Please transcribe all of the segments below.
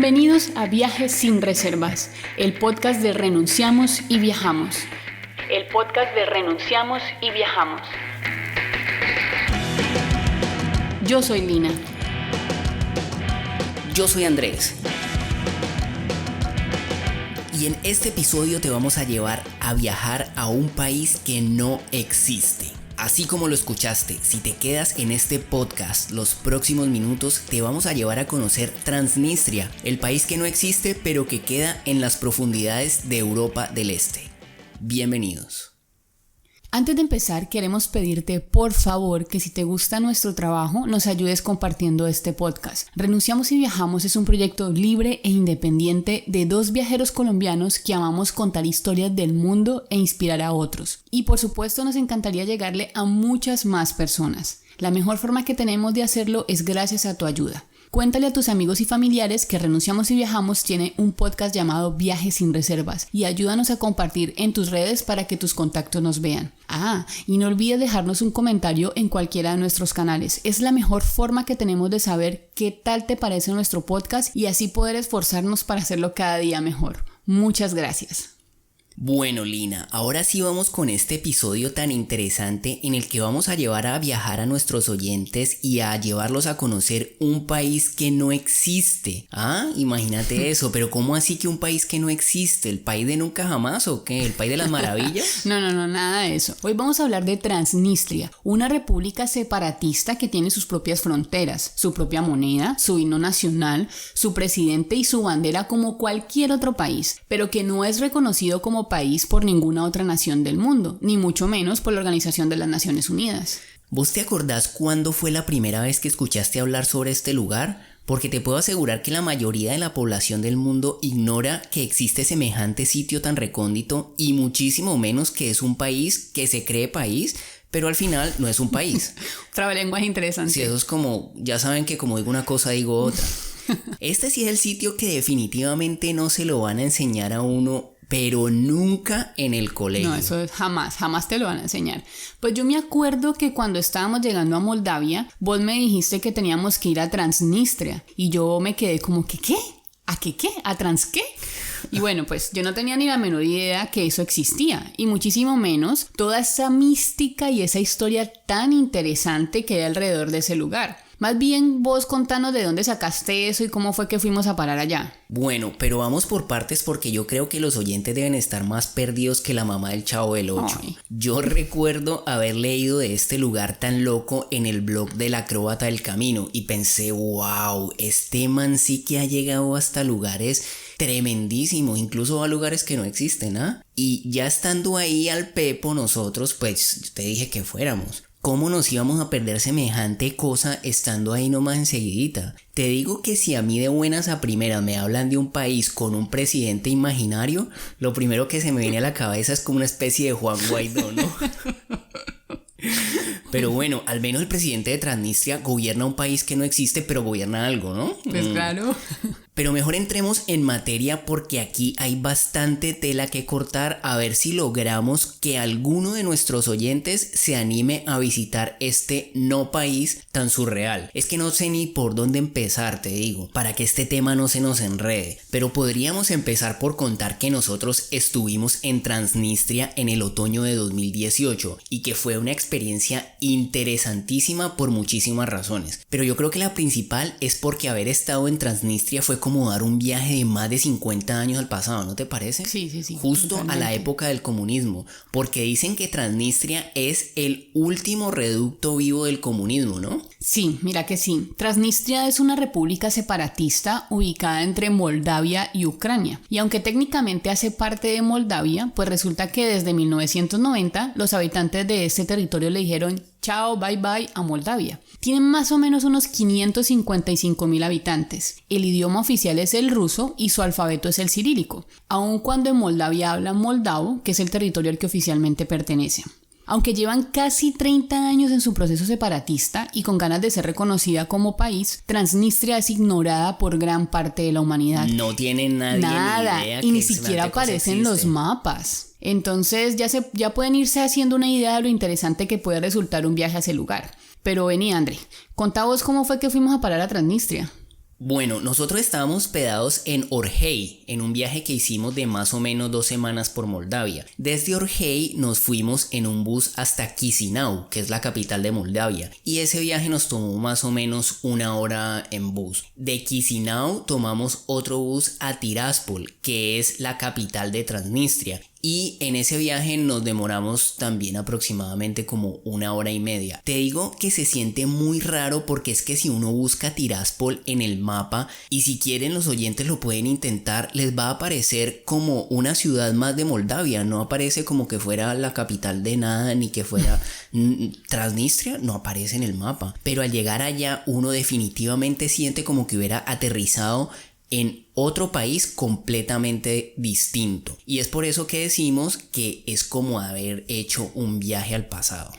Bienvenidos a Viajes sin Reservas, el podcast de Renunciamos y Viajamos. El podcast de Renunciamos y Viajamos. Yo soy Lina. Yo soy Andrés. Y en este episodio te vamos a llevar a viajar a un país que no existe. Así como lo escuchaste, si te quedas en este podcast los próximos minutos, te vamos a llevar a conocer Transnistria, el país que no existe pero que queda en las profundidades de Europa del Este. Bienvenidos. Antes de empezar, queremos pedirte por favor que si te gusta nuestro trabajo nos ayudes compartiendo este podcast. Renunciamos y Viajamos es un proyecto libre e independiente de dos viajeros colombianos que amamos contar historias del mundo e inspirar a otros. Y por supuesto nos encantaría llegarle a muchas más personas. La mejor forma que tenemos de hacerlo es gracias a tu ayuda. Cuéntale a tus amigos y familiares que Renunciamos y Viajamos tiene un podcast llamado Viajes sin Reservas y ayúdanos a compartir en tus redes para que tus contactos nos vean. Y no olvides dejarnos un comentario en cualquiera de nuestros canales. Es la mejor forma que tenemos de saber qué tal te parece nuestro podcast y así poder esforzarnos para hacerlo cada día mejor. Muchas gracias. Bueno, Lina, ahora sí vamos con este episodio tan interesante en el que vamos a llevar a viajar a nuestros oyentes y a llevarlos a conocer un país que no existe. Imagínate eso, pero ¿cómo así que un país que no existe? ¿El país de nunca jamás o qué? ¿El país de las maravillas? No, nada de eso. Hoy vamos a hablar de Transnistria, una república separatista que tiene sus propias fronteras, su propia moneda, su himno nacional, su presidente y su bandera como cualquier otro país, pero que no es reconocido como país por ninguna otra nación del mundo, ni mucho menos por la Organización de las Naciones Unidas. ¿Vos te acordás cuándo fue la primera vez que escuchaste hablar sobre este lugar? Porque te puedo asegurar que la mayoría de la población del mundo ignora que existe semejante sitio tan recóndito y muchísimo menos que es un país que se cree país, pero al final no es un país. Otra lenguaje interesante. Sí, eso es como, ya saben que como digo una cosa digo otra. Este sí es el sitio que definitivamente no se lo van a enseñar a uno, pero nunca en el colegio. No, eso es jamás te lo van a enseñar. Pues yo me acuerdo que cuando estábamos llegando a Moldavia, vos me dijiste que teníamos que ir a Transnistria y yo me quedé como que ¿qué? ¿A qué? ¿A trans qué? Y bueno, pues yo no tenía ni la menor idea que eso existía y muchísimo menos toda esa mística y esa historia tan interesante que hay alrededor de ese lugar. Más bien vos contanos de dónde sacaste eso y cómo fue que fuimos a parar allá. Bueno, pero vamos por partes porque yo creo que los oyentes deben estar más perdidos que la mamá del Chavo del Ocho. Yo recuerdo haber leído de este lugar tan loco en el blog del Acróbata del Camino y pensé, wow, este man sí que ha llegado hasta lugares tremendísimos, incluso a lugares que no existen, Y ya estando ahí al pepo nosotros, pues te dije que fuéramos. ¿Cómo nos íbamos a perder semejante cosa estando ahí nomás enseguidita? Te digo que si a mí de buenas a primeras me hablan de un país con un presidente imaginario, lo primero que se me viene a la cabeza es como una especie de Juan Guaidó, ¿no? Pero bueno, al menos el presidente de Transnistria gobierna un país que no existe, pero gobierna algo, ¿no? Pues claro. Pero mejor entremos en materia porque aquí hay bastante tela que cortar, a ver si logramos que alguno de nuestros oyentes se anime a visitar este no país tan surreal. Es que no sé ni por dónde empezar, te digo, para que este tema no se nos enrede. Pero podríamos empezar por contar que nosotros estuvimos en Transnistria en el otoño de 2018 y que fue una experiencia interesantísima por muchísimas razones. Pero yo creo que la principal es porque haber estado en Transnistria fue como dar un viaje de más de 50 años al pasado, ¿no te parece? Sí. Justo totalmente. A la época del comunismo, porque dicen que Transnistria es el último reducto vivo del comunismo, ¿no? Sí, mira que sí. Transnistria es una república separatista ubicada entre Moldavia y Ucrania. Y aunque técnicamente hace parte de Moldavia, pues resulta que desde 1990 los habitantes de este territorio le dijeron chao, bye bye a Moldavia. Tienen más o menos unos 555,000 habitantes. El idioma oficial es el ruso y su alfabeto es el cirílico, aun cuando en Moldavia hablan moldavo, que es el territorio al que oficialmente pertenece. Aunque llevan casi 30 años en su proceso separatista y con ganas de ser reconocida como país, Transnistria es ignorada por gran parte de la humanidad. No tiene nadie Nada, ni idea y ni que siquiera semejante cosa aparecen los existe. mapas. Entonces ya pueden irse haciendo una idea de lo interesante que puede resultar un viaje a ese lugar. Pero vení, André, contá vos cómo fue que fuimos a parar a Transnistria. Bueno, nosotros estábamos hospedados en Orhei, en un viaje que hicimos de más o menos 2 semanas por Moldavia. Desde Orhei nos fuimos en un bus hasta Chisinau, que es la capital de Moldavia, y ese viaje nos tomó más o menos 1 hora en bus. De Chisinau tomamos otro bus a Tiraspol, que es la capital de Transnistria. Y en ese viaje nos demoramos también aproximadamente como 1 hora y media. Te digo que se siente muy raro porque es que si uno busca Tiraspol en el mapa, y si quieren los oyentes lo pueden intentar, les va a aparecer como una ciudad más de Moldavia. No aparece como que fuera la capital de nada ni que fuera Transnistria, no aparece en el mapa. Pero al llegar allá uno definitivamente siente como que hubiera aterrizado en otro país completamente distinto. Y es por eso que decimos que es como haber hecho un viaje al pasado.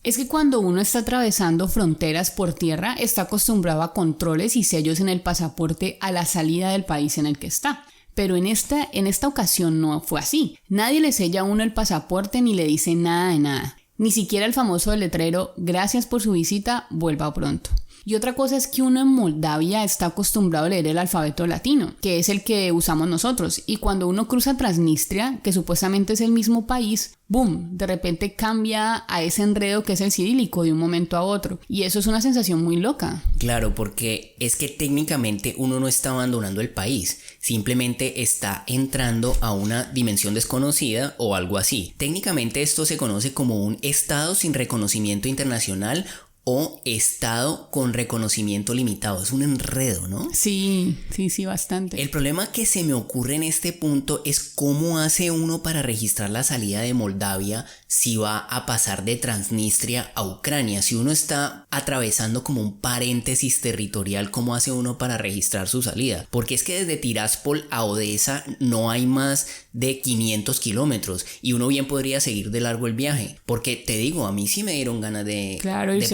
Es que cuando uno está atravesando fronteras por tierra, está acostumbrado a controles y sellos en el pasaporte a la salida del país en el que está. Pero en esta ocasión no fue así. Nadie le sella a uno el pasaporte ni le dice nada de nada. Ni siquiera el famoso letrero, gracias por su visita, vuelva pronto. Y otra cosa es que uno en Moldavia está acostumbrado a leer el alfabeto latino, que es el que usamos nosotros. Y cuando uno cruza Transnistria, que supuestamente es el mismo país, ¡boom!, de repente cambia a ese enredo que es el cirílico de un momento a otro. Y eso es una sensación muy loca. Claro, porque es que técnicamente uno no está abandonando el país, simplemente está entrando a una dimensión desconocida o algo así. Técnicamente esto se conoce como un estado sin reconocimiento internacional o estado con reconocimiento limitado. Es un enredo, ¿no? Sí, bastante. El problema que se me ocurre en este punto es cómo hace uno para registrar la salida de Moldavia si va a pasar de Transnistria a Ucrania. Si uno está atravesando como un paréntesis territorial, ¿cómo hace uno para registrar su salida? Porque es que desde Tiraspol a Odessa no hay más de 500 kilómetros y uno bien podría seguir de largo el viaje. Porque te digo, a mí sí me dieron ganas de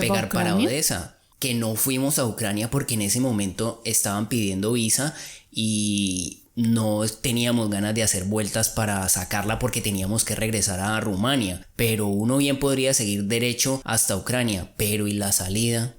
pegar para Odessa, que no fuimos a Ucrania porque en ese momento estaban pidiendo visa y no teníamos ganas de hacer vueltas para sacarla porque teníamos que regresar a Rumania, pero uno bien podría seguir derecho hasta Ucrania, pero ¿y la salida?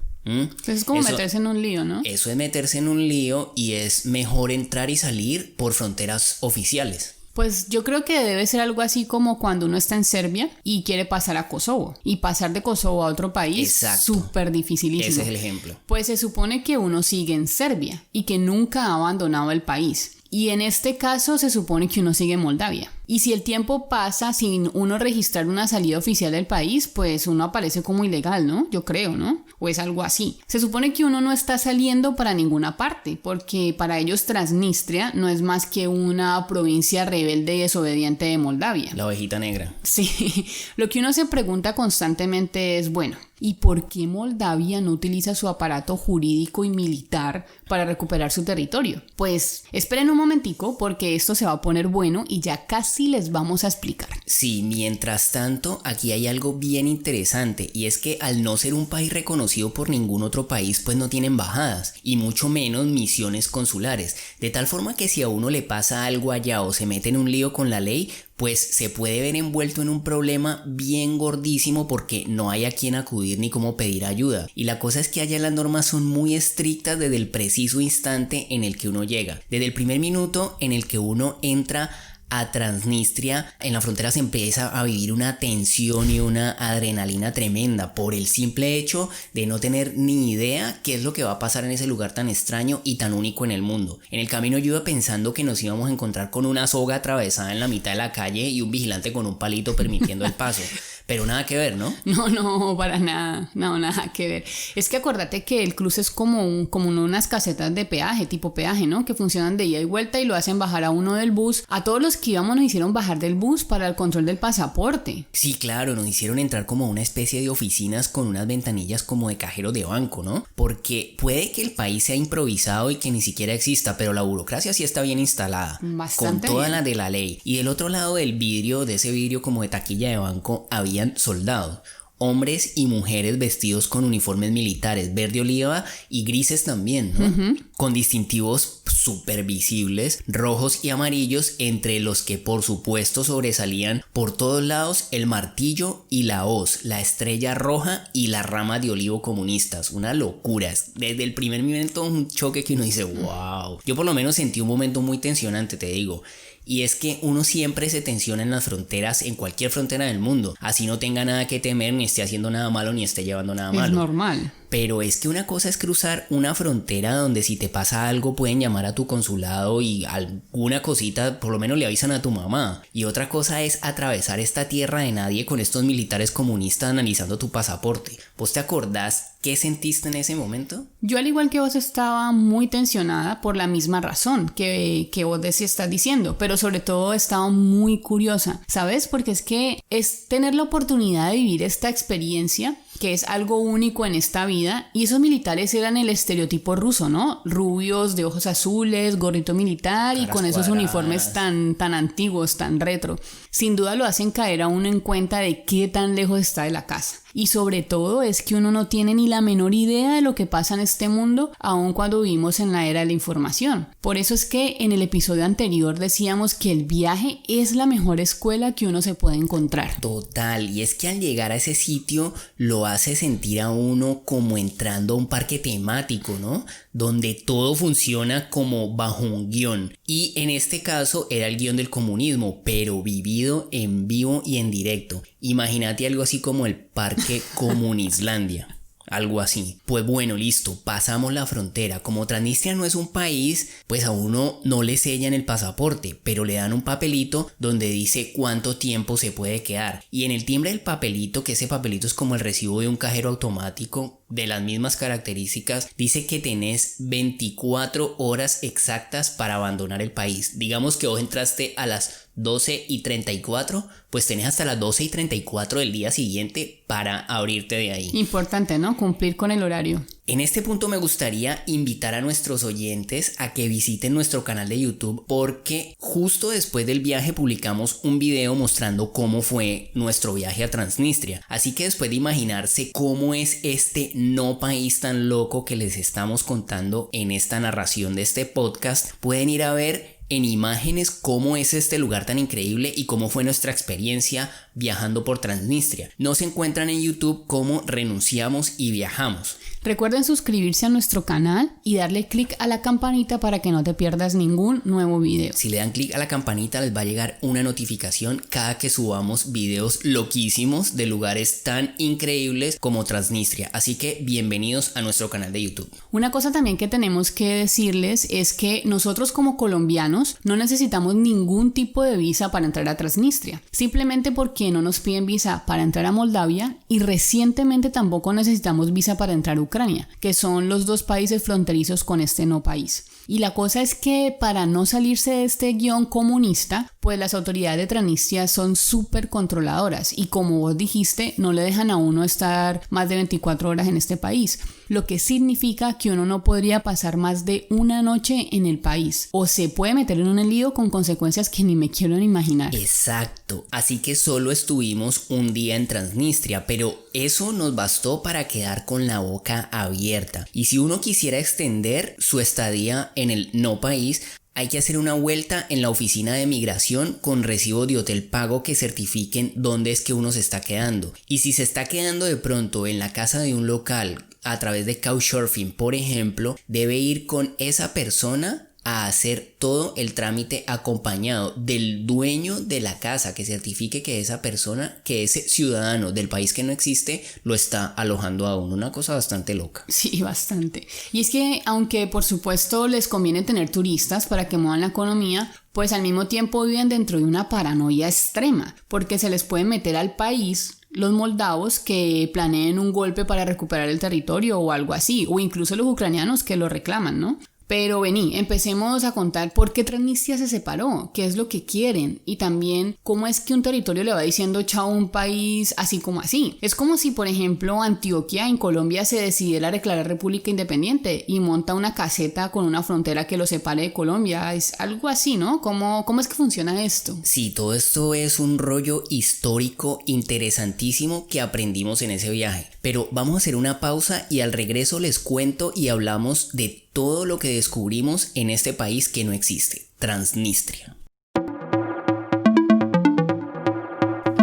Es como meterse en un lío, ¿no? Eso es meterse en un lío y es mejor entrar y salir por fronteras oficiales. Pues yo creo que debe ser algo así como cuando uno está en Serbia y quiere pasar a Kosovo. Y pasar de Kosovo a otro país, súper dificilísimo. Ese es el ejemplo. Pues se supone que uno sigue en Serbia y que nunca ha abandonado el país. Y en este caso se supone que uno sigue en Moldavia. Y si el tiempo pasa sin uno registrar una salida oficial del país, pues uno aparece como ilegal, ¿no? Yo creo, ¿no? O es algo así. Se supone que uno no está saliendo para ninguna parte, porque para ellos Transnistria no es más que una provincia rebelde y desobediente de Moldavia. La ovejita negra. Sí, lo que uno se pregunta constantemente es, bueno, ¿y por qué Moldavia no utiliza su aparato jurídico y militar para recuperar su territorio? Pues esperen un momentico porque esto se va a poner bueno y ya casi les vamos a explicar. Sí, mientras tanto, aquí hay algo bien interesante y es que al no ser un país reconocido por ningún otro país, pues no tiene embajadas y mucho menos misiones consulares, de tal forma que si a uno le pasa algo allá o se mete en un lío con la ley, pues se puede ver envuelto en un problema bien gordísimo porque no hay a quién acudir ni cómo pedir ayuda. Y la cosa es que allá las normas son muy estrictas desde el preciso instante en el que uno llega. Desde el primer minuto en el que uno entra a Transnistria, en la frontera se empieza a vivir una tensión y una adrenalina tremenda por el simple hecho de no tener ni idea qué es lo que va a pasar en ese lugar tan extraño y tan único en el mundo. En el camino yo iba pensando que nos íbamos a encontrar con una soga atravesada en la mitad de la calle y un vigilante con un palito permitiendo el paso. Pero nada que ver, ¿no? No, para nada. No, nada que ver. Es que acuérdate que el cruce es como unas casetas de peaje, tipo peaje, ¿no? Que funcionan de ida y vuelta y lo hacen bajar a uno del bus. A todos los que íbamos nos hicieron bajar del bus para el control del pasaporte. Sí, claro, nos hicieron entrar como a una especie de oficinas con unas ventanillas como de cajero de banco, ¿no? Porque puede que el país sea improvisado y que ni siquiera exista, pero la burocracia sí está bien instalada. Bastante con toda bien. la de la ley. Y del otro lado del vidrio, de ese vidrio como de taquilla de banco, habían soldados. hombres y mujeres vestidos con uniformes militares, verde oliva y grises también, ¿no? Con distintivos súper visibles, rojos y amarillos, entre los que por supuesto sobresalían por todos lados el martillo y la hoz, la estrella roja y la rama de olivo comunistas. Una locura. Desde el primer momento un choque que uno dice wow. Yo por lo menos sentí un momento muy tensionante, te digo. Y es que uno siempre se tensiona en las fronteras, en cualquier frontera del mundo. Así no tenga nada que temer, ni esté haciendo nada malo, ni esté llevando nada malo. Es normal. Pero es que una cosa es cruzar una frontera donde si te pasa algo pueden llamar a tu consulado y alguna cosita por lo menos le avisan a tu mamá. Y otra cosa es atravesar esta tierra de nadie con estos militares comunistas analizando tu pasaporte. ¿Vos te acordás qué sentiste en ese momento? Yo al igual que vos estaba muy tensionada por la misma razón que vos estás diciendo, pero sobre todo estaba muy curiosa, ¿sabes? Porque es que es tener la oportunidad de vivir esta experiencia, que es algo único en esta vida, y esos militares eran el estereotipo ruso, ¿no? Rubios, de ojos azules, gorrito militar y con esos uniformes tan antiguos, tan retro. Sin duda lo hacen caer a uno en cuenta de qué tan lejos está de la casa. Y sobre todo es que uno no tiene ni la menor idea de lo que pasa en este mundo, aun cuando vivimos en la era de la información. Por eso es que en el episodio anterior decíamos que el viaje es la mejor escuela que uno se puede encontrar. Total, y es que al llegar a ese sitio lo hace sentir a uno como entrando a un parque temático, ¿no? Donde todo funciona como bajo un guión. Y en este caso era el guión del comunismo, pero vivido en vivo y en directo. Imagínate algo así como el parque Comunislandia. Algo así. Pues bueno, listo, pasamos la frontera. Como Transnistria no es un país, pues a uno no le sellan el pasaporte, pero le dan un papelito donde dice cuánto tiempo se puede quedar. Y en el timbre del papelito, que ese papelito es como el recibo de un cajero automático de las mismas características, dice que tenés 24 horas exactas para abandonar el país. Digamos que vos entraste a las 12:34, pues tenés hasta las 12:34 del día siguiente para abrirte de ahí. Importante, ¿no? Cumplir con el horario. En este punto me gustaría invitar a nuestros oyentes a que visiten nuestro canal de YouTube, porque justo después del viaje publicamos un video mostrando cómo fue nuestro viaje a Transnistria. Así que después de imaginarse cómo es este no país tan loco que les estamos contando en esta narración de este podcast, pueden ir a ver en imágenes cómo es este lugar tan increíble y cómo fue nuestra experiencia viajando por Transnistria. Nos encuentran en YouTube como Renunciamos y Viajamos. Recuerden suscribirse a nuestro canal y darle clic a la campanita para que no te pierdas ningún nuevo video. Si le dan clic a la campanita les va a llegar una notificación cada que subamos videos loquísimos de lugares tan increíbles como Transnistria. Así que bienvenidos a nuestro canal de YouTube. Una cosa también que tenemos que decirles es que nosotros como colombianos no necesitamos ningún tipo de visa para entrar a Transnistria. Simplemente porque no nos piden visa para entrar a Moldavia y recientemente tampoco necesitamos visa para entrar a Ucrania, que son los dos países fronterizos con este no país. Y la cosa es que para no salirse de este guión comunista, pues las autoridades de Transnistria son súper controladoras y como vos dijiste, no le dejan a uno estar más de 24 horas en este país, lo que significa que uno no podría pasar más de una noche en el país o se puede meter en un lío con consecuencias que ni me quiero ni imaginar. Exacto, así que solo estuvimos un día en Transnistria, pero eso nos bastó para quedar con la boca abierta. Y si uno quisiera extender su estadía en el no país, hay que hacer una vuelta en la oficina de migración con recibo de hotel pago que certifiquen dónde es que uno se está quedando. Y si se está quedando de pronto en la casa de un local a través de Couchsurfing, por ejemplo, debe ir con esa persona a hacer todo el trámite acompañado del dueño de la casa que certifique que esa persona, que ese ciudadano del país que no existe, lo está alojando a uno. Una cosa bastante loca. Sí, bastante. Y es que aunque por supuesto les conviene tener turistas para que muevan la economía, pues al mismo tiempo viven dentro de una paranoia extrema, porque se les puede meter al país los moldavos que planeen un golpe para recuperar el territorio o algo así, o incluso los ucranianos que lo reclaman, ¿no? Pero vení, empecemos a contar por qué Transnistria se separó, qué es lo que quieren y también cómo es que un territorio le va diciendo chao a un país así como así. Es como si, por ejemplo, Antioquia en Colombia se decidiera declarar república independiente y monta una caseta con una frontera que lo separe de Colombia. Es algo así, ¿no? ¿Cómo es que funciona esto? Sí, todo esto es un rollo histórico interesantísimo que aprendimos en ese viaje. Pero vamos a hacer una pausa y al regreso les cuento y hablamos de todo lo que descubrimos en este país que no existe, Transnistria.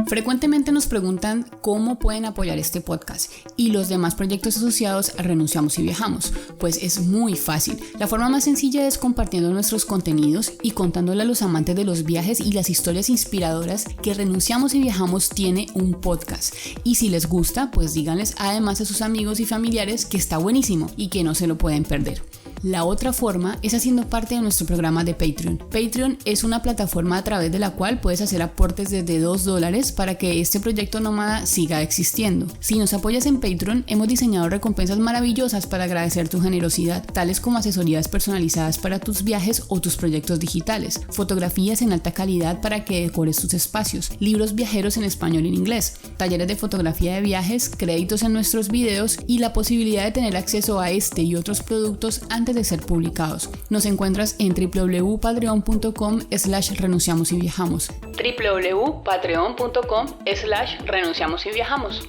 Frecuentemente nos preguntan cómo pueden apoyar este podcast y los demás proyectos asociados a Renunciamos y Viajamos. Pues es muy fácil. La forma más sencilla es compartiendo nuestros contenidos y contándole a los amantes de los viajes y las historias inspiradoras que Renunciamos y Viajamos tiene un podcast. Y si les gusta, pues díganles además a sus amigos y familiares que está buenísimo y que no se lo pueden perder. La otra forma es haciendo parte de nuestro programa de Patreon. Patreon es una plataforma a través de la cual puedes hacer aportes desde $2 para que este proyecto nómada siga existiendo. Si nos apoyas en Patreon, hemos diseñado recompensas maravillosas para agradecer tu generosidad, tales como asesorías personalizadas para tus viajes o tus proyectos digitales, fotografías en alta calidad para que decores tus espacios, libros viajeros en español y en inglés, talleres de fotografía de viajes, créditos en nuestros videos y la posibilidad de tener acceso a este y otros productos antes de ser publicados. Nos encuentras en www.patreon.com/renunciamos y viajamos. www.patreon.com/renunciamos y viajamos.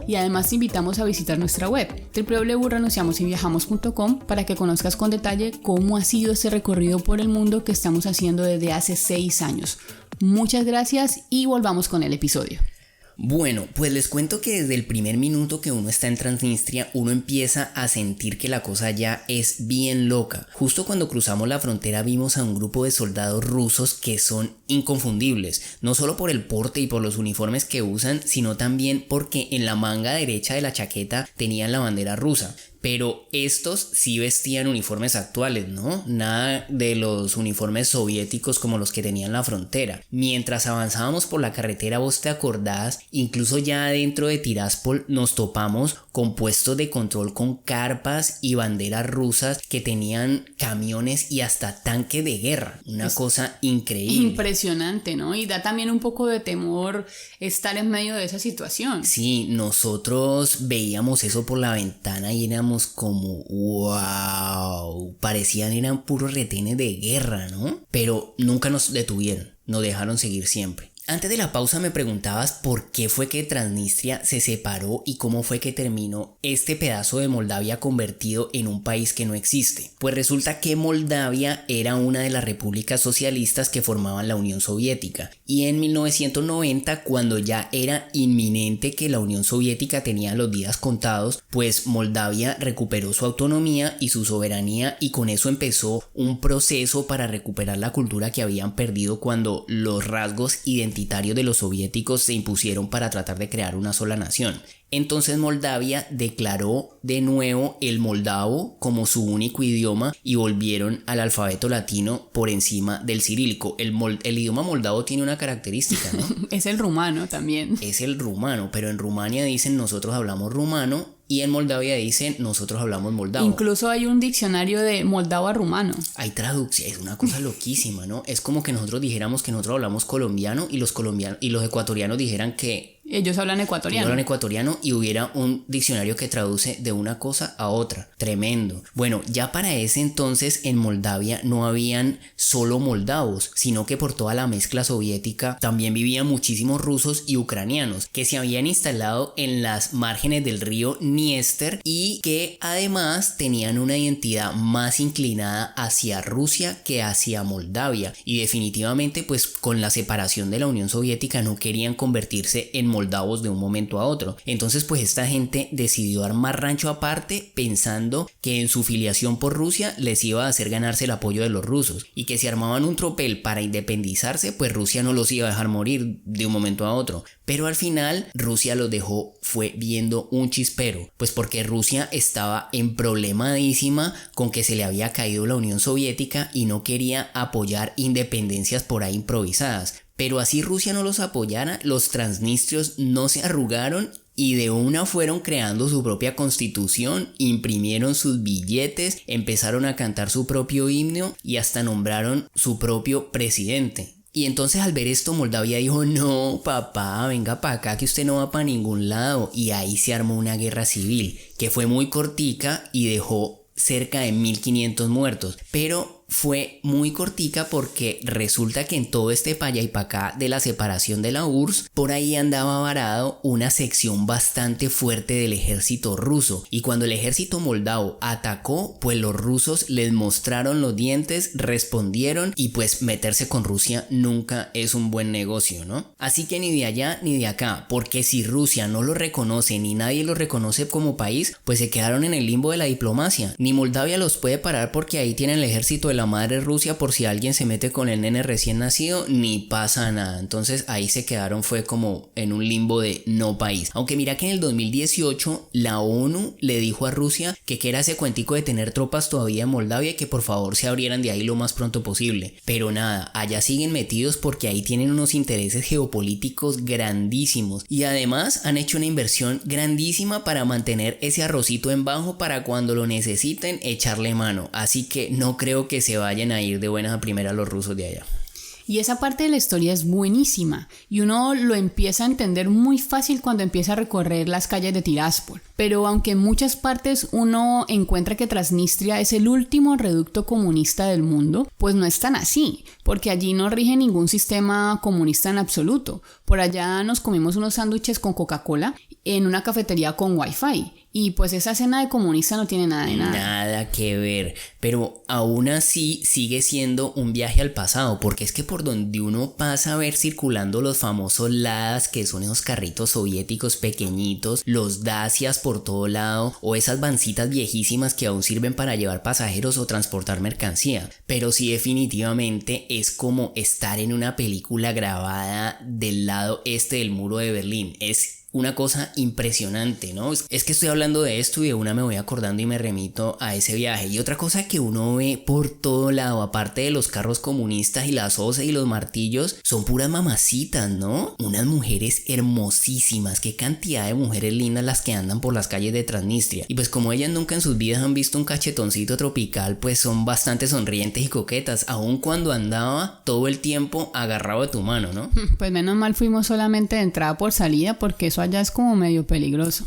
Y además te invitamos a visitar nuestra web www.renunciamosyviajamos.com para que conozcas con detalle cómo ha sido este recorrido por el mundo que estamos haciendo desde hace 6 años. Muchas gracias y volvamos con el episodio. Bueno, pues les cuento que desde el primer minuto que uno está en Transnistria, uno empieza a sentir que la cosa ya es bien loca. Justo cuando cruzamos la frontera vimos a un grupo de soldados rusos que son inconfundibles, no solo por el porte y por los uniformes que usan, sino también porque en la manga derecha de la chaqueta tenían la bandera rusa. Pero estos sí vestían uniformes actuales, ¿no? Nada de los uniformes soviéticos como los que tenían la frontera. Mientras avanzábamos por la carretera, vos te acordás, incluso ya dentro de Tiraspol nos topamos con puestos de control con carpas y banderas rusas que tenían camiones y hasta tanques de guerra. Una cosa increíble. Impresionante, ¿no? Y da también un poco de temor estar en medio de esa situación. Sí, nosotros veíamos eso por la ventana y éramos como wow, eran puros retenes de guerra, ¿no? Pero nunca nos detuvieron, nos dejaron seguir siempre. Antes de la pausa me preguntabas por qué fue que Transnistria se separó y cómo fue que terminó este pedazo de Moldavia convertido en un país que no existe. Pues resulta que Moldavia era una de las repúblicas socialistas que formaban la Unión Soviética y en 1990, cuando ya era inminente que la Unión Soviética tenía los días contados, pues Moldavia recuperó su autonomía y su soberanía y con eso empezó un proceso para recuperar la cultura que habían perdido cuando los rasgos identitarios de los soviéticos se impusieron para tratar de crear una sola nación. Entonces Moldavia declaró de nuevo el moldavo como su único idioma y volvieron al alfabeto latino por encima del cirílico. El idioma moldavo tiene una característica, ¿no? Es el rumano también. Es el rumano, pero en Rumania dicen nosotros hablamos rumano y en Moldavia dicen nosotros hablamos moldavo. Incluso hay un diccionario de moldavo a rumano. Hay traducción, es una cosa loquísima, ¿no? Es como que nosotros dijéramos que nosotros hablamos colombiano y los ecuatorianos dijeran que ellos hablan ecuatoriano y hubiera un diccionario que traduce de una cosa a otra. Tremendo. Bueno, ya para ese entonces en Moldavia no habían solo moldavos, sino que por toda la mezcla soviética también vivían muchísimos rusos y ucranianos que se habían instalado en las márgenes del río Dniester y que además tenían una identidad más inclinada hacia Rusia que hacia Moldavia y definitivamente pues con la separación de la Unión Soviética no querían convertirse en moldavos de un momento a otro. Entonces pues esta gente decidió armar rancho aparte pensando que en su filiación por Rusia les iba a hacer ganarse el apoyo de los rusos y que si armaban un tropel para independizarse pues Rusia no los iba a dejar morir de un momento a otro. Pero al final Rusia los dejó fue viendo un chispero, pues porque Rusia estaba problemadísima con que se le había caído la Unión Soviética y no quería apoyar independencias por ahí improvisadas. Pero así Rusia no los apoyara, los transnistrios no se arrugaron y de una fueron creando su propia constitución, imprimieron sus billetes, empezaron a cantar su propio himno y hasta nombraron su propio presidente. Y entonces al ver esto Moldavia dijo: no papá, venga para acá que usted no va para ningún lado. Y ahí se armó una guerra civil que fue muy cortica y dejó cerca de 1500 muertos, pero fue muy cortica porque resulta que en todo este pa' allá y pa' acá de la separación de la URSS, por ahí andaba varado una sección bastante fuerte del ejército ruso, y cuando el ejército moldavo atacó, pues los rusos les mostraron los dientes, respondieron, y pues meterse con Rusia nunca es un buen negocio, ¿no? Así que ni de allá ni de acá, porque si Rusia no lo reconoce ni nadie lo reconoce como país, pues se quedaron en el limbo de la diplomacia. Ni Moldavia los puede parar porque ahí tienen el ejército de la madre Rusia por si alguien se mete con el nene recién nacido, ni pasa nada. Entonces ahí se quedaron, fue como en un limbo de no país. Aunque mira que en el 2018 la ONU le dijo a Rusia que era ese cuentico de tener tropas todavía en Moldavia y que por favor se abrieran de ahí lo más pronto posible. Pero nada, allá siguen metidos porque ahí tienen unos intereses geopolíticos grandísimos y además han hecho una inversión grandísima para mantener ese arrocito en bajo para cuando lo necesiten echarle mano. Así que no creo que se vayan a ir de buenas a primeras los rusos de allá. Y esa parte de la historia es buenísima y uno lo empieza a entender muy fácil cuando empieza a recorrer las calles de Tiraspol. Pero aunque en muchas partes uno encuentra que Transnistria es el último reducto comunista del mundo, pues no es tan así, porque allí no rige ningún sistema comunista en absoluto. Por allá nos comimos unos sándwiches con Coca-Cola en una cafetería con Wi-Fi. Y pues esa escena de comunista no tiene nada de nada. Nada que ver, pero aún así sigue siendo un viaje al pasado, porque es que por donde uno pasa a ver circulando los famosos Ladas, que son esos carritos soviéticos pequeñitos, los Dacias por todo lado, o esas vancitas viejísimas que aún sirven para llevar pasajeros o transportar mercancía. Pero sí, definitivamente es como estar en una película grabada del lado este del muro de Berlín. Es una cosa impresionante, ¿no? Es que estoy hablando de esto y de una me voy acordando y me remito a ese viaje. Y otra cosa que uno ve por todo lado, aparte de los carros comunistas y las hoces y los martillos, son puras mamacitas, ¿no? Unas mujeres hermosísimas. Qué cantidad de mujeres lindas las que andan por las calles de Transnistria. Y pues como ellas nunca en sus vidas han visto un cachetoncito tropical, pues son bastante sonrientes y coquetas, aun cuando andaba todo el tiempo agarrado de tu mano, ¿no? Pues menos mal fuimos solamente de entrada por salida, porque eso allá es como medio peligroso.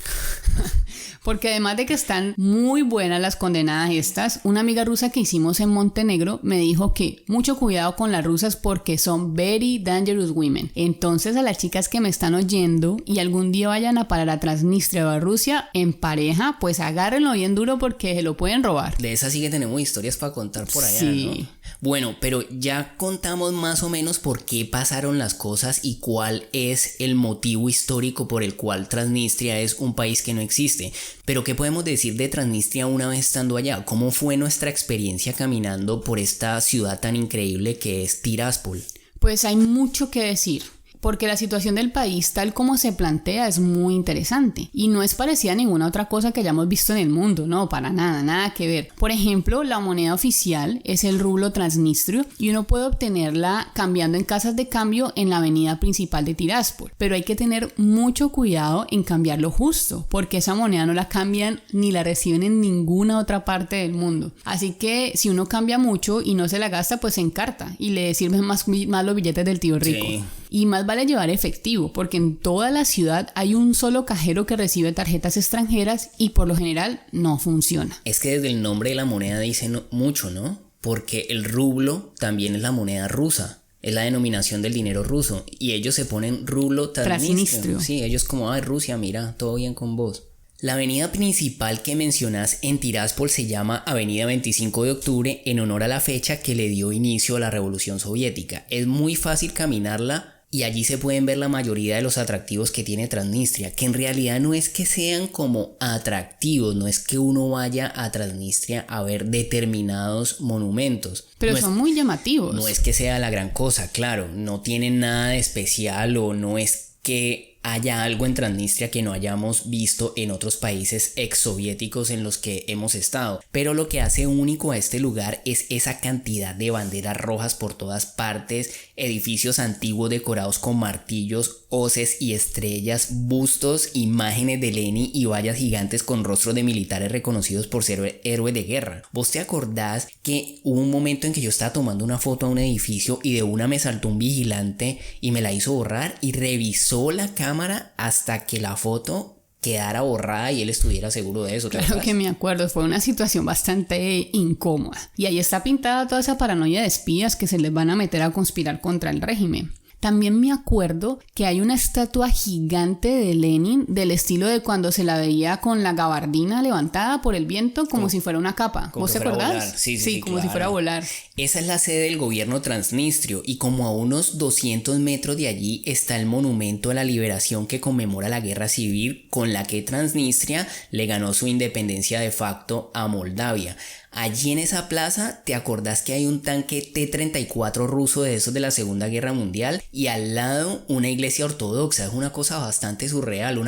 Porque además de que están muy buenas las condenadas estas, una amiga rusa que hicimos en Montenegro me dijo que mucho cuidado con las rusas porque son very dangerous women. Entonces a las chicas que me están oyendo y algún día vayan a parar a Transnistria o a Rusia en pareja, pues agárrenlo bien duro porque se lo pueden robar. De esas sí que tenemos historias para contar por allá, sí, ¿no? Bueno, pero ya contamos más o menos por qué pasaron las cosas y cuál es el motivo histórico por el cual Transnistria es un país que no existe. Pero ¿qué podemos decir de Transnistria una vez estando allá? ¿Cómo fue nuestra experiencia caminando por esta ciudad tan increíble que es Tiraspol? Pues hay mucho que decir. Porque la situación del país tal como se plantea es muy interesante y no es parecida a ninguna otra cosa que hayamos visto en el mundo, no, para nada, nada que ver. Por ejemplo, la moneda oficial es el rublo transnistrio y uno puede obtenerla cambiando en casas de cambio en la avenida principal de Tiraspol, pero hay que tener mucho cuidado en cambiarlo justo, porque esa moneda no la cambian ni la reciben en ninguna otra parte del mundo. Así que si uno cambia mucho y no se la gasta, pues se encarta y le sirven más los billetes del tío rico. Sí. Y más vale llevar efectivo, porque en toda la ciudad hay un solo cajero que recibe tarjetas extranjeras y por lo general no funciona. Es que desde el nombre de la moneda dice mucho, ¿no? Porque el rublo también es la moneda rusa. Es la denominación del dinero ruso. Y ellos se ponen rublo transnistrio. Sí, ellos como, ay, Rusia, mira, todo bien con vos. La avenida principal que mencionas en Tiraspol se llama Avenida 25 de Octubre en honor a la fecha que le dio inicio a la Revolución Soviética. Es muy fácil caminarla y allí se pueden ver la mayoría de los atractivos que tiene Transnistria, que en realidad no es que sean como atractivos, no es que uno vaya a Transnistria a ver determinados monumentos. Pero no son muy llamativos. No es que sea la gran cosa, claro, no tienen nada de especial o no es que haya algo en Transnistria que no hayamos visto en otros países exsoviéticos en los que hemos estado, pero lo que hace único a este lugar es esa cantidad de banderas rojas por todas partes, edificios antiguos decorados con martillos, hoces y estrellas, bustos, imágenes de Lenin y vallas gigantes con rostros de militares reconocidos por ser héroes de guerra. ¿Vos te acordás que hubo un momento en que yo estaba tomando una foto a un edificio y de una me saltó un vigilante y me la hizo borrar y revisó la cámara hasta que la foto quedara borrada y él estuviera seguro de eso? Claro que me acuerdo, fue una situación bastante incómoda. Y ahí está pintada toda esa paranoia de espías que se les van a meter a conspirar contra el régimen. También me acuerdo que hay una estatua gigante de Lenin del estilo de cuando se la veía con la gabardina levantada por el viento como si fuera una capa. ¿Vos te acordás? Sí, como claro. si fuera a volar. Esa es la sede del gobierno transnistrio y como a unos 200 metros de allí está el monumento a la liberación que conmemora la guerra civil con la que Transnistria le ganó su independencia de facto a Moldavia. Allí en esa plaza, ¿te acordás que hay un tanque T-34 ruso de esos de la Segunda Guerra Mundial? Y al lado una iglesia ortodoxa. Es una cosa bastante surreal,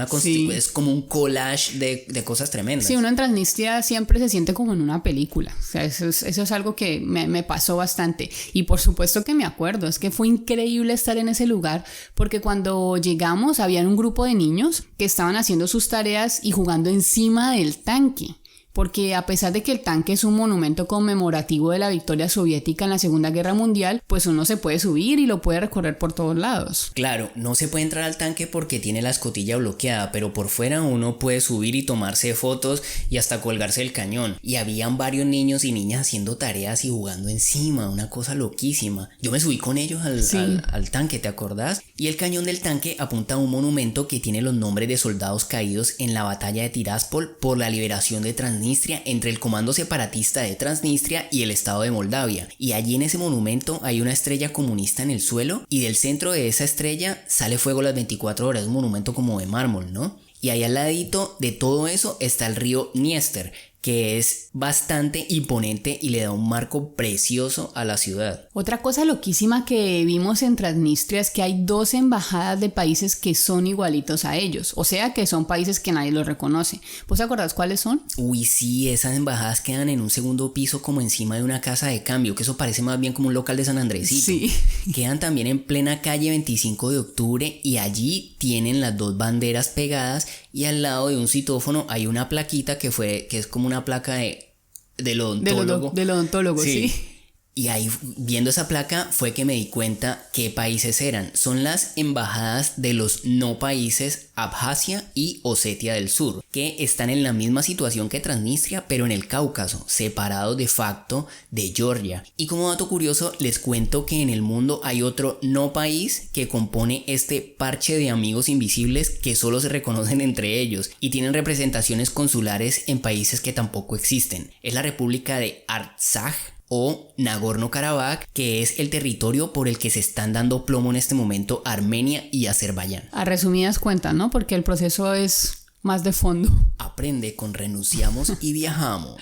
es como un collage de cosas tremendas. Sí, uno en Transnistria siempre se siente como en una película. O sea, eso es algo que me pasó bastante. Y por supuesto que me acuerdo, es que fue increíble estar en ese lugar porque cuando llegamos había un grupo de niños que estaban haciendo sus tareas y jugando encima del tanque. Porque a pesar de que el tanque es un monumento conmemorativo de la victoria soviética en la Segunda Guerra Mundial, pues uno se puede subir y lo puede recorrer por todos lados. Claro, no se puede entrar al tanque porque tiene la escotilla bloqueada, pero por fuera uno puede subir y tomarse fotos y hasta colgarse el cañón. Y habían varios niños y niñas haciendo tareas y jugando encima, una cosa loquísima. Yo me subí con ellos al tanque, ¿te acordás? Y el cañón del tanque apunta a un monumento que tiene los nombres de soldados caídos en la batalla de Tiraspol por la liberación de Transnistria entre el comando separatista de Transnistria y el estado de Moldavia. Y allí en ese monumento hay una estrella comunista en el suelo y del centro de esa estrella sale fuego las 24 horas, un monumento como de mármol, ¿no? Y ahí al ladito de todo eso está el río Dniester, que es bastante imponente y le da un marco precioso a la ciudad. Otra cosa loquísima que vimos en Transnistria es que hay 2 embajadas de países que son igualitos a ellos, o sea que son países que nadie los reconoce. ¿Vos te acordás cuáles son? Uy, sí, esas embajadas quedan en un segundo piso como encima de una casa de cambio, que eso parece más bien como un local de San Andresito. Sí. Quedan también en plena calle 25 de octubre y allí tienen las 2 banderas pegadas y al lado de un citófono hay una plaquita que es como una placa del odontólogo. Del odontólogo, sí. Y ahí viendo esa placa fue que me di cuenta qué países eran. Son las embajadas de los no países Abjasia y Osetia del Sur, que están en la misma situación que Transnistria, pero en el Cáucaso, separados de facto de Georgia. Y como dato curioso, les cuento que en el mundo hay otro no país que compone este parche de amigos invisibles que solo se reconocen entre ellos y tienen representaciones consulares en países que tampoco existen. Es la República de Artsaj o Nagorno-Karabaj, que es el territorio por el que se están dando plomo en este momento Armenia y Azerbaiyán. A resumidas cuentas, ¿no? Porque el proceso es más de fondo. Aprende con Renunciamos y Viajamos.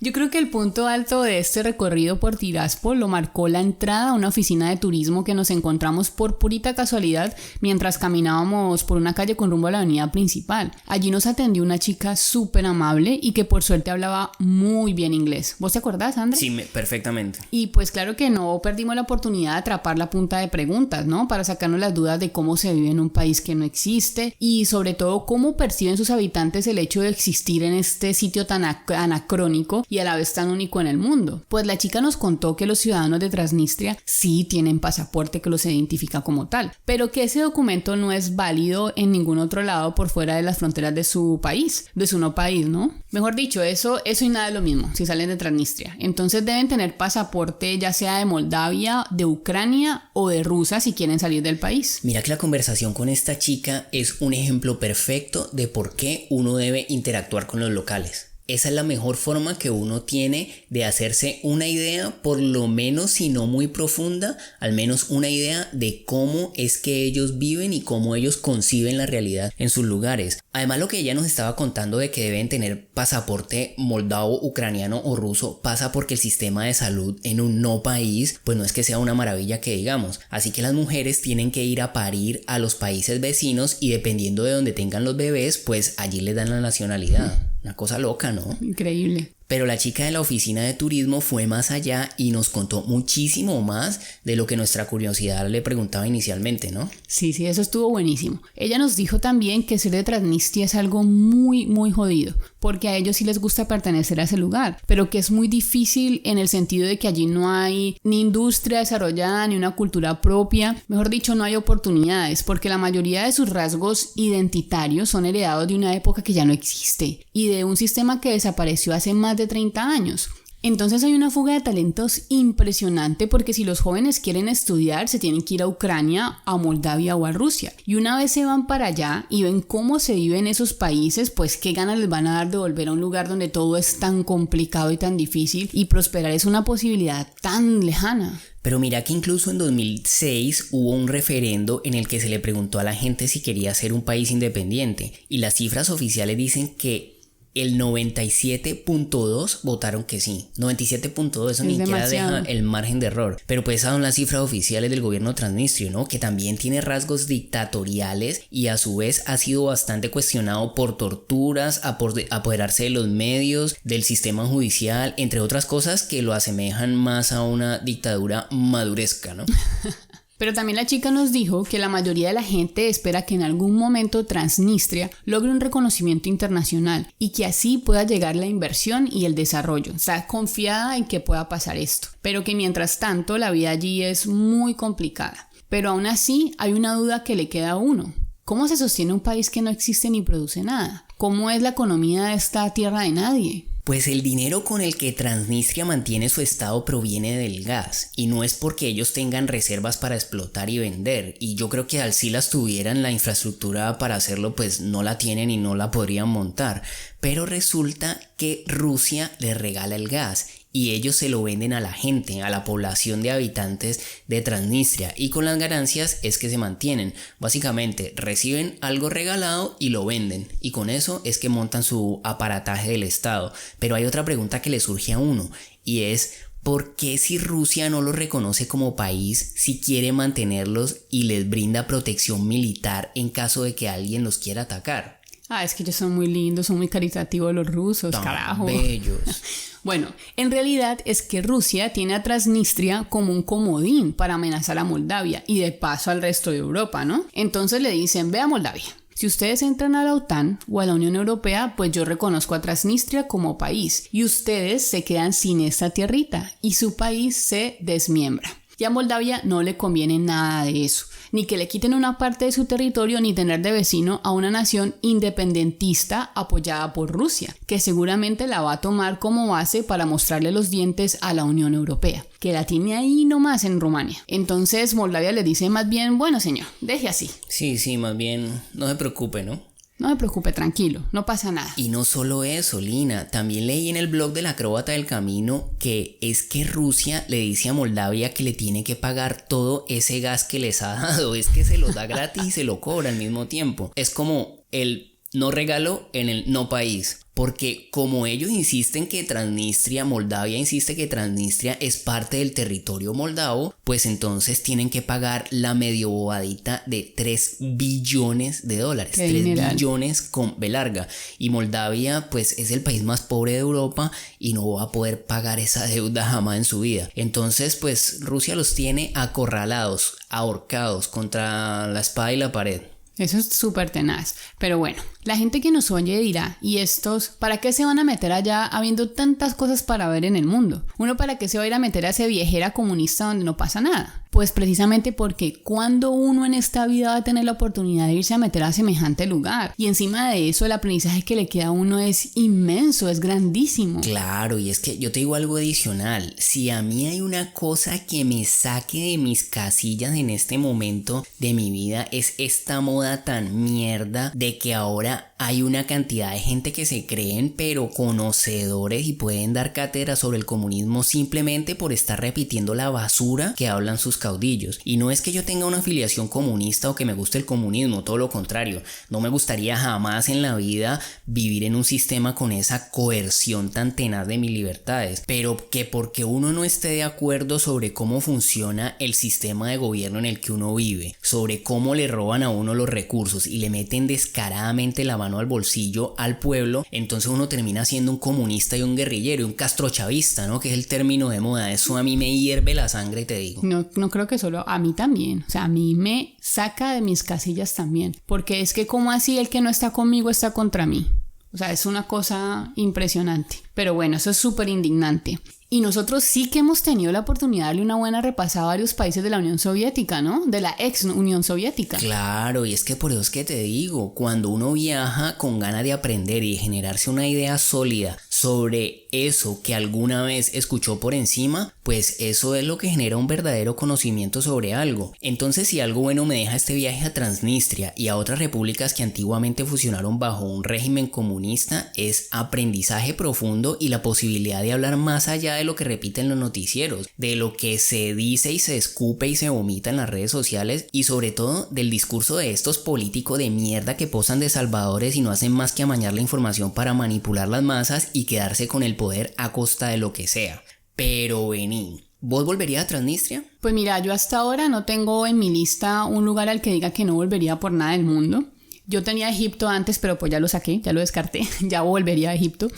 Yo creo que el punto alto de este recorrido por Tiraspol lo marcó la entrada a una oficina de turismo que nos encontramos por purita casualidad mientras caminábamos por una calle con rumbo a la avenida principal. Allí nos atendió una chica súper amable y que por suerte hablaba muy bien inglés. ¿Vos te acordás, Andrés? Sí, perfectamente. Y pues claro que no perdimos la oportunidad de atrapar la punta de preguntas, ¿no? Para sacarnos las dudas de cómo se vive en un país que no existe y sobre todo cómo perciben sus habitantes el hecho de existir en este sitio tan anacrónico y a la vez tan único en el mundo. Pues la chica nos contó que los ciudadanos de Transnistria sí tienen pasaporte que los identifica como tal, pero que ese documento no es válido en ningún otro lado por fuera de las fronteras de su país, de su no país, ¿no? Mejor dicho, eso y nada es lo mismo si salen de Transnistria. Entonces deben tener pasaporte ya sea de Moldavia, de Ucrania o de Rusia si quieren salir del país. Mira que la conversación con esta chica es un ejemplo perfecto de por qué uno debe interactuar con los locales. esa es la mejor forma que uno tiene de hacerse una idea, por lo menos si no muy profunda, al menos una idea de cómo es que ellos viven y cómo ellos conciben la realidad en sus lugares. Además, lo que ella nos estaba contando de que deben tener pasaporte moldavo, ucraniano o ruso pasa porque el sistema de salud en un no país pues no es que sea una maravilla que digamos. Así que las mujeres tienen que ir a parir a los países vecinos y dependiendo de donde tengan los bebés pues allí les dan la nacionalidad. Una cosa loca, ¿no? Increíble. Pero la chica de la oficina de turismo fue más allá y nos contó muchísimo más de lo que nuestra curiosidad le preguntaba inicialmente, ¿no? Sí, eso estuvo buenísimo. Ella nos dijo también que ser de Transnistria es algo muy, muy jodido, porque a ellos sí les gusta pertenecer a ese lugar, pero que es muy difícil en el sentido de que allí no hay ni industria desarrollada ni una cultura propia. Mejor dicho, no hay oportunidades, porque la mayoría de sus rasgos identitarios son heredados de una época que ya no existe y de un sistema que desapareció hace más de 30 años. Entonces hay una fuga de talentos impresionante porque si los jóvenes quieren estudiar se tienen que ir a Ucrania, a Moldavia o a Rusia. Y una vez se van para allá y ven cómo se vive en esos países, pues qué ganas les van a dar de volver a un lugar donde todo es tan complicado y tan difícil y prosperar es una posibilidad tan lejana. Pero mira que incluso en 2006 hubo un referendo en el que se le preguntó a la gente si quería ser un país independiente y las cifras oficiales dicen que el 97.2 votaron que sí. 97.2, eso ni siquiera deja el margen de error. Pero pues esas son las cifras oficiales del gobierno transnistrio, ¿no? Que también tiene rasgos dictatoriales y a su vez ha sido bastante cuestionado por torturas, apoderarse de los medios, del sistema judicial, entre otras cosas que lo asemejan más a una dictadura maduresca, ¿no? Pero también la chica nos dijo que la mayoría de la gente espera que en algún momento Transnistria logre un reconocimiento internacional y que así pueda llegar la inversión y el desarrollo. Está confiada en que pueda pasar esto, pero que mientras tanto la vida allí es muy complicada. Pero aún así hay una duda que le queda a uno. ¿Cómo se sostiene un país que no existe ni produce nada? ¿Cómo es la economía de esta tierra de nadie? Pues el dinero con el que Transnistria mantiene su estado proviene del gas y no es porque ellos tengan reservas para explotar y vender y yo creo que al si las tuvieran la infraestructura para hacerlo pues no la tienen y no la podrían montar, pero resulta que Rusia les regala el gas y ellos se lo venden a la gente, a la población de habitantes de Transnistria y con las ganancias es que se mantienen. Básicamente reciben algo regalado y lo venden y con eso es que montan su aparataje del Estado. Pero hay otra pregunta que le surge a uno y es ¿por qué si Rusia no los reconoce como país, si quiere mantenerlos y les brinda protección militar en caso de que alguien los quiera atacar? Es que ellos son muy lindos, son muy caritativos los rusos, tan carajo. Bellos. Bueno, en realidad es que Rusia tiene a Transnistria como un comodín para amenazar a Moldavia y de paso al resto de Europa, ¿no? Entonces le dicen, ve a Moldavia. Si ustedes entran a la OTAN o a la Unión Europea, pues yo reconozco a Transnistria como país y ustedes se quedan sin esta tierrita y su país se desmiembra. Y a Moldavia no le conviene nada de eso, ni que le quiten una parte de su territorio ni tener de vecino a una nación independentista apoyada por Rusia, que seguramente la va a tomar como base para mostrarle los dientes a la Unión Europea, que la tiene ahí nomás en Rumania. Entonces Moldavia le dice más bien, bueno señor, deje así. Sí, más bien no se preocupe, ¿no? No me preocupe, tranquilo, no pasa nada. Y no solo eso, Lina, también leí en el blog del Acróbata del Camino que es que Rusia le dice a Moldavia que le tiene que pagar todo ese gas que les ha dado, es que se lo da gratis y se lo cobra al mismo tiempo. Es como el no regalo en el no país. Porque como ellos insisten que Transnistria, Moldavia insiste que Transnistria es parte del territorio moldavo, pues entonces tienen que pagar la medio bobadita de 3 billones de dólares. 3 billones con B larga. Y Moldavia pues es el país más pobre de Europa y no va a poder pagar esa deuda jamás en su vida. Entonces pues Rusia los tiene acorralados, ahorcados contra la espada y la pared. Eso es súper tenaz, pero bueno, la gente que nos oye dirá, ¿y estos para qué se van a meter allá habiendo tantas cosas para ver en el mundo? ¿Uno para qué se va a ir a meter a ese viejera comunista donde no pasa nada? Pues precisamente porque cuando uno en esta vida va a tener la oportunidad de irse a meter a semejante lugar y encima de eso el aprendizaje que le queda a uno es inmenso, es grandísimo. Claro, y es que yo te digo algo adicional, si a mí hay una cosa que me saque de mis casillas en este momento de mi vida es esta moda tan mierda de que ahora hay una cantidad de gente que se creen pero conocedores y pueden dar cátedra sobre el comunismo simplemente por estar repitiendo la basura que hablan sus caudillos. Y no es que yo tenga una afiliación comunista o que me guste el comunismo, todo lo contrario. No me gustaría jamás en la vida vivir en un sistema con esa coerción tan tenaz de mis libertades, pero que porque uno no esté de acuerdo sobre cómo funciona el sistema de gobierno en el que uno vive, sobre cómo le roban a uno los recursos y le meten descaradamente la mano al bolsillo al pueblo, entonces uno termina siendo un comunista y un guerrillero y un castrochavista, ¿no? Que es el término de moda. Eso a mí me hierve la sangre, te digo. No creo que solo a mí también, o sea, a mí me saca de mis casillas también, porque es que como así el que no está conmigo está contra mí. O sea, es una cosa impresionante. Pero bueno, eso es súper indignante. Y nosotros sí que hemos tenido la oportunidad de darle una buena repasada a varios países de la Unión Soviética, ¿no? De la ex Unión Soviética. Claro, y es que por eso es que te digo, cuando uno viaja con ganas de aprender y de generarse una idea sólida sobre eso que alguna vez escuchó por encima, pues eso es lo que genera un verdadero conocimiento sobre algo. Entonces, si algo bueno me deja este viaje a Transnistria y a otras repúblicas que antiguamente fusionaron bajo un régimen comunista, es aprendizaje profundo y la posibilidad de hablar más allá de lo que repiten los noticieros, de lo que se dice y se escupe y se vomita en las redes sociales, y sobre todo del discurso de estos políticos de mierda que posan de salvadores y no hacen más que amañar la información para manipular las masas y quedarse con el poder a costa de lo que sea. Pero vení, ¿vos volverías a Transnistria? Pues mira, yo hasta ahora no tengo en mi lista un lugar al que diga que no volvería por nada del mundo. Yo tenía Egipto antes, pero pues ya lo saqué, ya lo descarté, ya volvería a Egipto.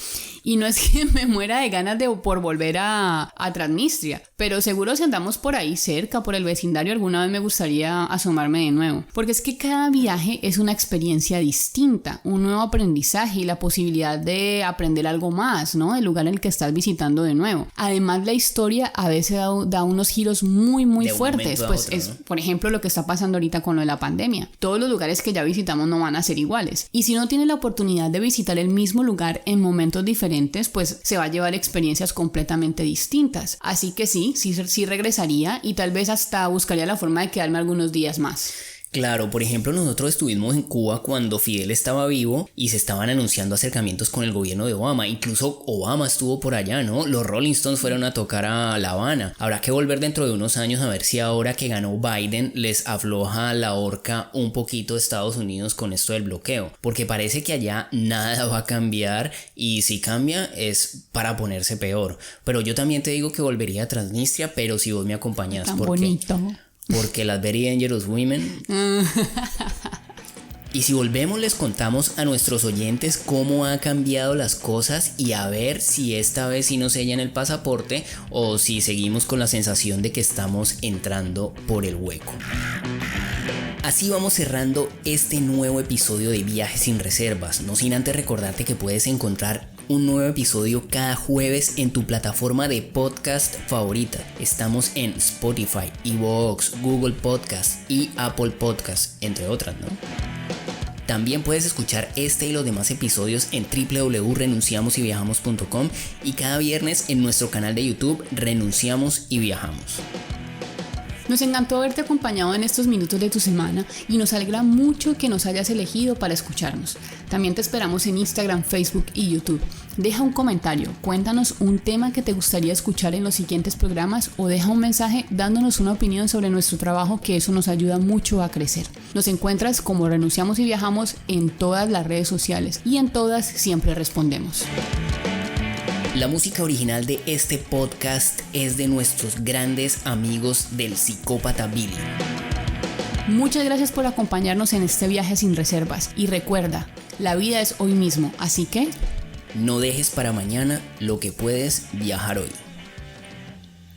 Y no es que me muera de ganas por volver a Transnistria, pero seguro si andamos por ahí cerca, por el vecindario, alguna vez me gustaría asomarme de nuevo. Porque es que cada viaje es una experiencia distinta, un nuevo aprendizaje y la posibilidad de aprender algo más, ¿no? Del lugar en el que estás visitando de nuevo. Además, la historia a veces da unos giros muy fuertes. Pues otro, ¿no? Por ejemplo, lo que está pasando ahorita con lo de la pandemia. Todos los lugares que ya visitamos no van a ser iguales. Y si no tiene la oportunidad de visitar el mismo lugar en momentos diferentes, pues se va a llevar experiencias completamente distintas. Así que sí regresaría y tal vez hasta buscaría la forma de quedarme algunos días más. Claro, por ejemplo, nosotros estuvimos en Cuba cuando Fidel estaba vivo y se estaban anunciando acercamientos con el gobierno de Obama. Incluso Obama estuvo por allá, ¿no? Los Rolling Stones fueron a tocar a La Habana. Habrá que volver dentro de unos años a ver si ahora que ganó Biden les afloja la horca un poquito a Estados Unidos con esto del bloqueo. Porque parece que allá nada va a cambiar y si cambia es para ponerse peor. Pero yo también te digo que volvería a Transnistria, pero si vos me acompañás. Tan bonito. Porque las Very Dangerous Women. Y si volvemos les contamos a nuestros oyentes cómo ha cambiado las cosas y a ver si esta vez sí nos sellan el pasaporte o si seguimos con la sensación de que estamos entrando por el hueco. Así vamos cerrando este nuevo episodio de Viajes sin Reservas, no sin antes recordarte que puedes encontrar un nuevo episodio cada jueves en tu plataforma de podcast favorita. Estamos en Spotify, iVoox, Google Podcast y Apple Podcast, entre otras, ¿no? También puedes escuchar este y los demás episodios en www.renunciamosyviajamos.com y cada viernes en nuestro canal de YouTube Renunciamos y Viajamos. Nos encantó haberte acompañado en estos minutos de tu semana y nos alegra mucho que nos hayas elegido para escucharnos. También te esperamos en Instagram, Facebook y YouTube. Deja un comentario, cuéntanos un tema que te gustaría escuchar en los siguientes programas o deja un mensaje dándonos una opinión sobre nuestro trabajo, que eso nos ayuda mucho a crecer. Nos encuentras como Renunciamos y Viajamos en todas las redes sociales y en todas siempre respondemos. La música original de este podcast es de nuestros grandes amigos del Psicópata Billy. Muchas gracias por acompañarnos en este viaje sin reservas y recuerda, la vida es hoy mismo, así que no dejes para mañana lo que puedes viajar hoy.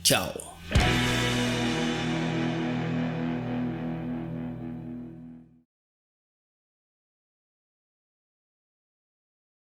Chao.